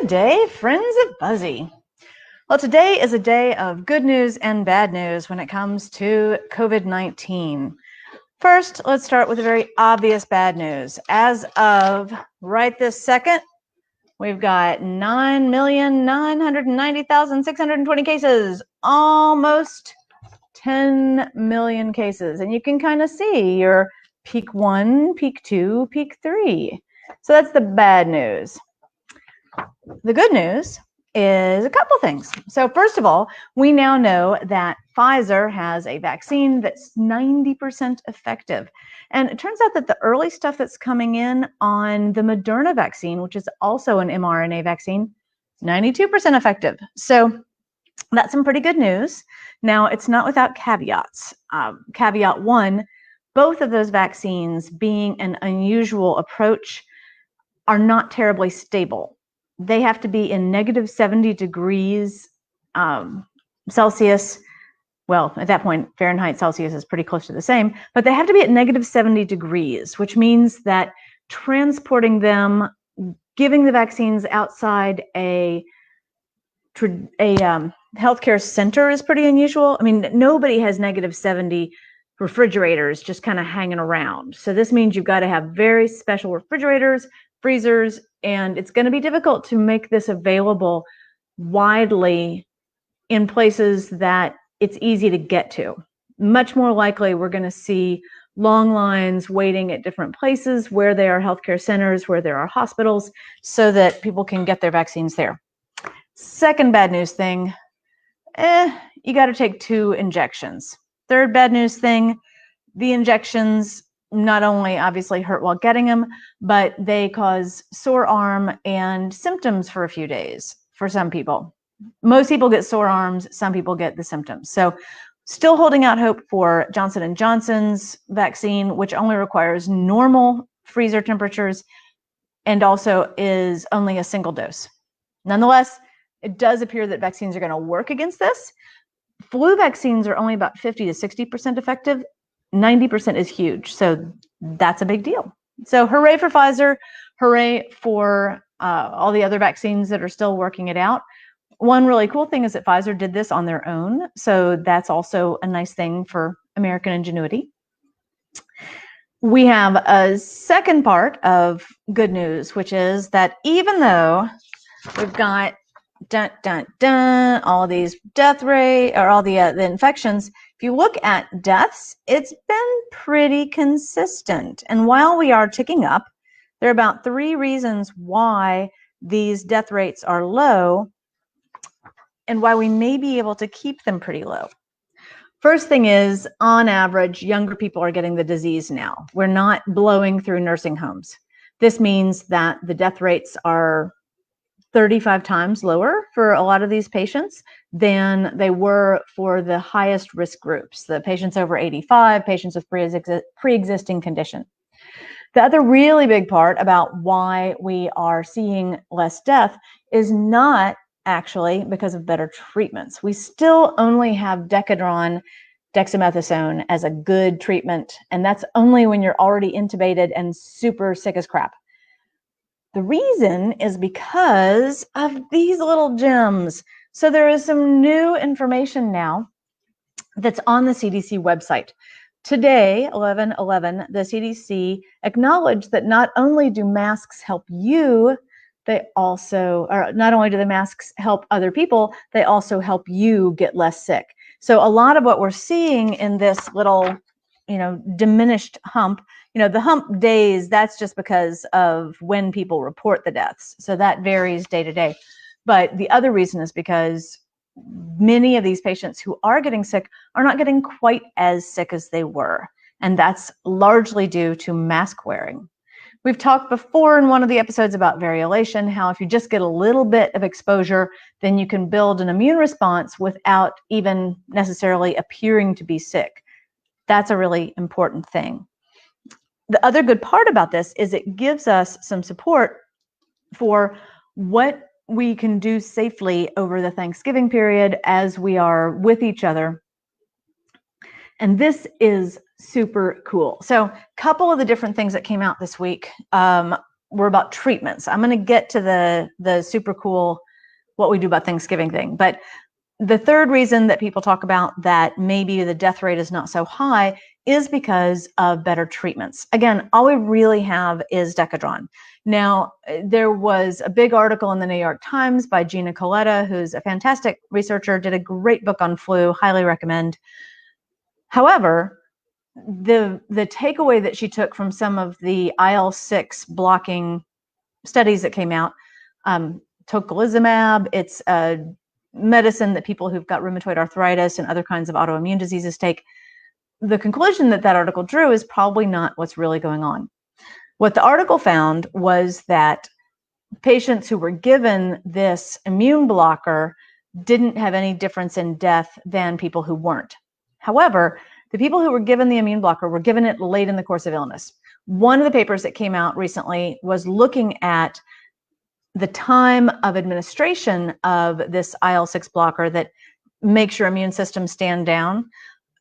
Good day, friends of Buzzy. Well, today is a day of good news and bad news when it comes to COVID-19. First, let's start with the very obvious bad news. As of right this second, we've got 9,990,620 cases, almost 10 million cases. And you can kind of see your peak 1, peak 2, peak 3. So that's the bad news. The good news is a couple things. So first of all, we now know that Pfizer has a vaccine that's 90% effective. And it turns out that the early stuff that's coming in on the Moderna vaccine, which is also an mRNA vaccine, 92% effective. So that's some pretty good news. Now, it's not without caveats. Caveat one, both of those vaccines, being an unusual approach, are not terribly stable. They have to be in negative 70 degrees Celsius. Well, at that point, Fahrenheit, Celsius is pretty close to the same, but they have to be at negative 70 degrees, which means that transporting them, giving the vaccines outside a healthcare center is pretty unusual. I mean, nobody has negative 70 refrigerators just kind of hanging around. So this means you've got to have very special refrigerators, freezers, and it's going to be difficult to make this available widely in places that it's easy to get to. Much more likely, we're going to see long lines waiting at different places where there are healthcare centers, where there are hospitals, so that people can get their vaccines there. Second bad news thing, you got to take 2 injections. Third bad news thing, the injections not only obviously hurt while getting them, but they cause sore arm and symptoms for a few days for some people. Most people get sore arms, some people get the symptoms. So still holding out hope for Johnson & Johnson's vaccine, which only requires normal freezer temperatures and also is only a single dose. Nonetheless, it does appear that vaccines are going to work against this. Flu vaccines are only about 50 to 60% effective. 90% is huge, so that's a big deal. So hooray for Pfizer, hooray for all the other vaccines that are still working it out. One really cool thing is that Pfizer did this on their own, so that's also a nice thing for American ingenuity. We have a second part of good news, which is that even though we've got all these death rate or all the infections, if you look at deaths, it's been pretty consistent. And while we are ticking up, there are about 3 reasons why these death rates are low and why we may be able to keep them pretty low. First thing is, on average, younger people are getting the disease now. We're not blowing through nursing homes. This means that the death rates are 35 times lower for a lot of these patients than they were for the highest risk groups, the patients over 85, patients with pre-existing condition. The other really big part about why we are seeing less death is not actually because of better treatments. We still only have Decadron, dexamethasone as a good treatment, and that's only when you're already intubated and super sick as crap. The reason is because of these little gems. So there is some new information now that's on the CDC website. Today, 11/11, the CDC acknowledged that not only do masks help you, they also, or not only do the masks help other people, they also help you get less sick. So a lot of what we're seeing in this little, diminished hump, the hump days, that's just because of when people report the deaths. So that varies day to day. But the other reason is because many of these patients who are getting sick are not getting quite as sick as they were. And that's largely due to mask wearing. We've talked before in one of the episodes about variolation, how if you just get a little bit of exposure, then you can build an immune response without even necessarily appearing to be sick. That's a really important thing. The other good part about this is it gives us some support for what we can do safely over the Thanksgiving period as we are with each other. And this is super cool. So a couple of the different things that came out this week. were about treatments. I'm going to get to the super cool what we do about Thanksgiving thing. But the third reason that people talk about that maybe the death rate is not so high is because of better treatments. Again, all we really have is Decadron. Now, there was a big article in the New York Times by Gina Coletta, who's a fantastic researcher, did a great book on flu, highly recommend. However, the takeaway that she took from some of the IL-6 blocking studies that came out, tocilizumab, it's a medicine that people who've got rheumatoid arthritis and other kinds of autoimmune diseases take. The conclusion that article drew is probably not what's really going on. What the article found was that patients who were given this immune blocker didn't have any difference in death than people who weren't. However, the people who were given the immune blocker were given it late in the course of illness. One of the papers that came out recently was looking at the time of administration of this IL-6 blocker that makes your immune system stand down,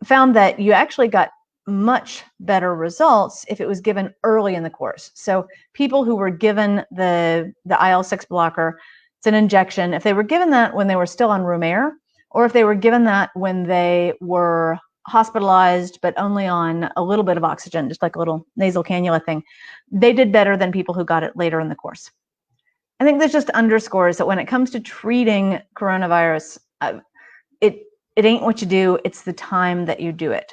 found that you actually got much better results if it was given early in the course. So people who were given the IL-6 blocker, it's an injection, if they were given that when they were still on room air, or if they were given that when they were hospitalized but only on a little bit of oxygen, just like a little nasal cannula thing, they did better than people who got it later in the course. I think this just underscores that when it comes to treating coronavirus, it ain't what you do, it's the time that you do it.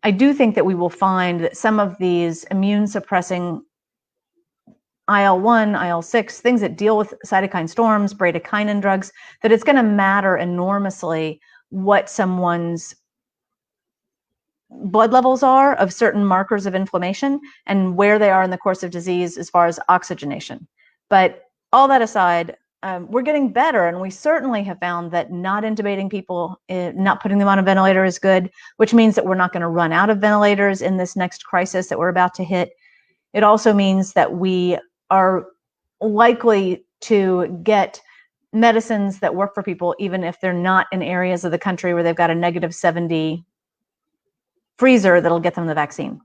I do think that we will find that some of these immune suppressing IL-1, IL-6, things that deal with cytokine storms, bradykinin drugs, that it's going to matter enormously what someone's blood levels are of certain markers of inflammation and where they are in the course of disease as far as oxygenation. But all that aside, we're getting better, and we certainly have found that not intubating people, not putting them on a ventilator is good, which means that we're not going to run out of ventilators in this next crisis that we're about to hit. It also means that we are likely to get medicines that work for people, even if they're not in areas of the country where they've got a -70 freezer that'll get them the vaccine.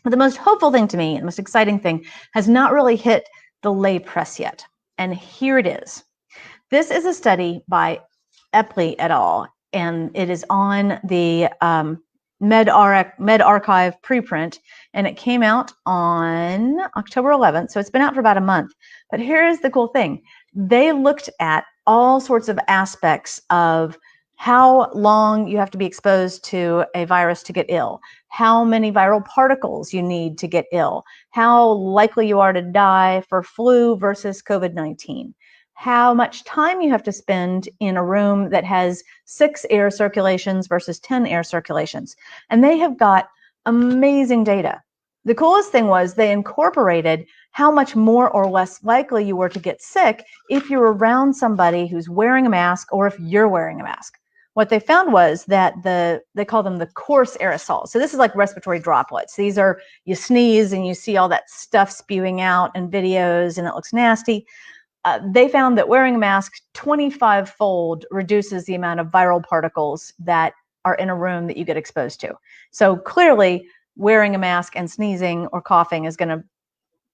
But the most hopeful thing to me, and the most exciting thing, has not really hit the lay press yet. And here it is. This is a study by Epley et al., and it is on the medRxiv preprint, and it came out on October 11th, so it's been out for about a month. But here's the cool thing. They looked at all sorts of aspects of how long you have to be exposed to a virus to get ill, how many viral particles you need to get ill, how likely you are to die for flu versus COVID-19, how much time you have to spend in a room that has 6 air circulations versus 10 air circulations. And they have got amazing data. The coolest thing was they incorporated how much more or less likely you were to get sick if you're around somebody who's wearing a mask or if you're wearing a mask. What they found was that they call them the coarse aerosols. So this is like respiratory droplets. These are, you sneeze and you see all that stuff spewing out in videos and it looks nasty. They found that wearing a mask 25-fold reduces the amount of viral particles that are in a room that you get exposed to. So clearly, wearing a mask and sneezing or coughing is going to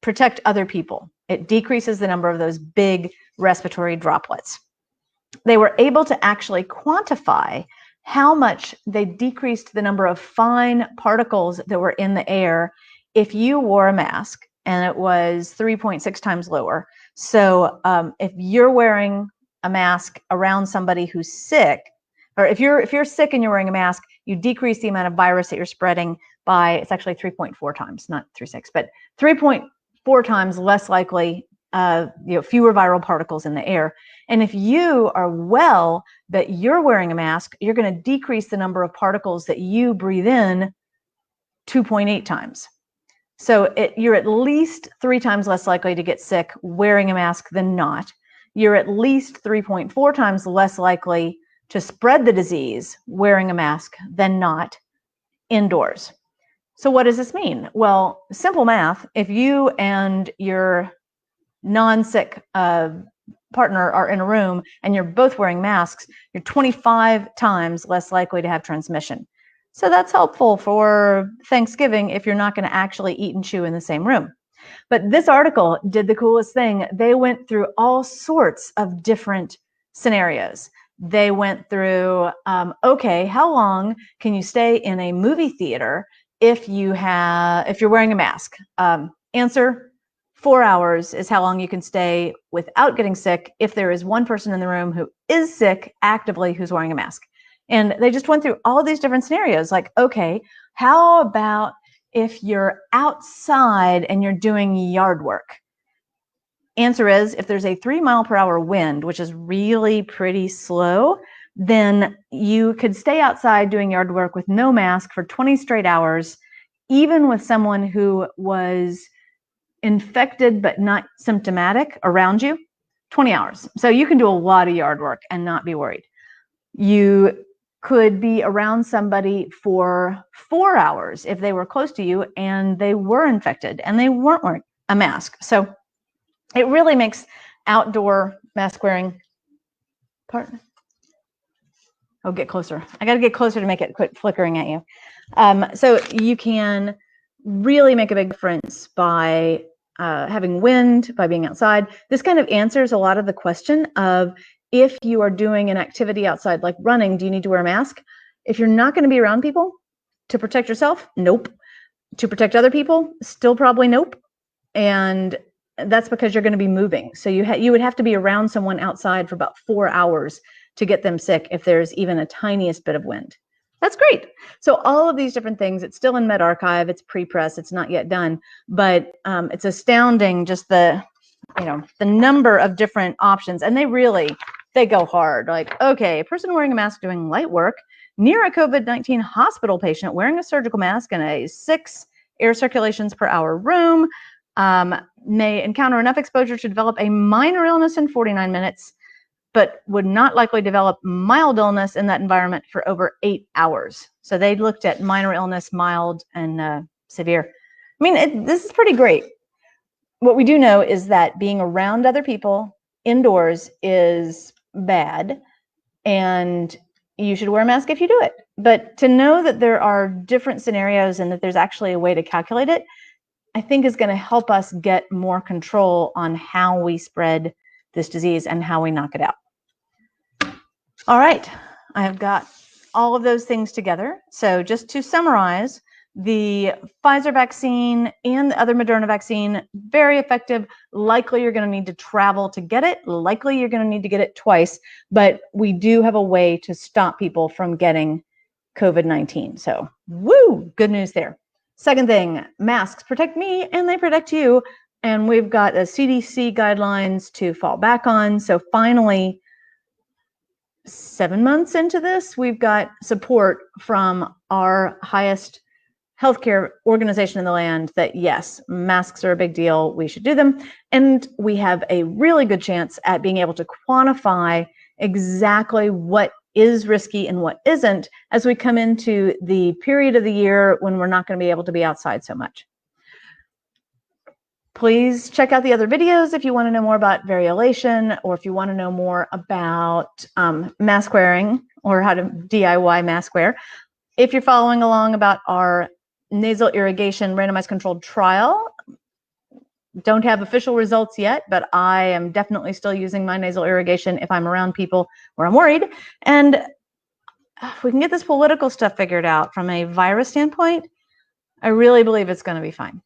protect other people. It decreases the number of those big respiratory droplets. They were able to actually quantify how much they decreased the number of fine particles that were in the air if you wore a mask, and it was 3.6 times lower. So if you're wearing a mask around somebody who's sick, or if you're sick and you're wearing a mask, you decrease the amount of virus that you're spreading by, it's actually 3.4 times, not 3.6, but 3.4 times less likely, fewer viral particles in the air. And if you are well, but you're wearing a mask, you're going to decrease the number of particles that you breathe in 2.8 times. So you're at least 3 times less likely to get sick wearing a mask than not. You're at least 3.4 times less likely to spread the disease wearing a mask than not indoors. So what does this mean? Well, simple math. If you and your non-sick partner are in a room and you're both wearing masks, you're 25 times less likely to have transmission. So that's helpful for Thanksgiving if you're not going to actually eat and chew in the same room. But this article did the coolest thing. They went through all sorts of different scenarios. They went through, okay, how long can you stay in a movie theater if you're wearing a mask? Answer, 4 hours is how long you can stay without getting sick if there is one person in the room who is sick actively who's wearing a mask. And they just went through all these different scenarios, like, okay, how about if you're outside and you're doing yard work? Answer is, if there's a 3-mile-per-hour wind, which is really pretty slow, then you could stay outside doing yard work with no mask for 20 straight hours, even with someone who was infected but not symptomatic around you, 20 hours. So you can do a lot of yard work and not be worried. You could be around somebody for 4 hours if they were close to you and they were infected and they weren't wearing a mask. So it really makes outdoor mask wearing part. Oh, get closer. I got to get closer to make it quit flickering at you. So you can really make a big difference by having wind, by being outside. This kind of answers a lot of the question of, if you are doing an activity outside like running, do you need to wear a mask? If you're not going to be around people to protect yourself, nope. To protect other people, still probably nope. And that's because you're going to be moving. So you would have to be around someone outside for about 4 hours to get them sick if there's even a tiniest bit of wind. That's great. So all of these different things, it's still in medRxiv, it's pre-press, it's not yet done, but it's astounding just the number of different options. And they go hard. Like, okay, a person wearing a mask doing light work near a COVID-19 hospital patient wearing a surgical mask in a 6 air circulations per hour room may encounter enough exposure to develop a minor illness in 49 minutes, but would not likely develop mild illness in that environment for over 8 hours. So they looked at minor illness, mild, and severe. I mean, this is pretty great. What we do know is that being around other people indoors is bad, and you should wear a mask if you do it. But to know that there are different scenarios and that there's actually a way to calculate it, I think is going to help us get more control on how we spread this disease and how we knock it out. All right, I have got all of those things together. So just to summarize, the Pfizer vaccine and the other Moderna vaccine, very effective. Likely you're going to need to travel to get it. Likely you're going to need to get it twice, but we do have a way to stop people from getting COVID-19. So, woo, good news there. Second thing, masks protect me and they protect you. And we've got the CDC guidelines to fall back on. So finally, 7 months into this, we've got support from our highest healthcare organization in the land that, yes, masks are a big deal. We should do them. And we have a really good chance at being able to quantify exactly what is risky and what isn't as we come into the period of the year when we're not going to be able to be outside so much. Please check out the other videos if you want to know more about variolation, or if you want to know more about mask wearing or how to DIY mask wear. If you're following along about our nasal irrigation randomized controlled trial, don't have official results yet, but I am definitely still using my nasal irrigation if I'm around people where I'm worried. And if we can get this political stuff figured out from a virus standpoint, I really believe it's going to be fine.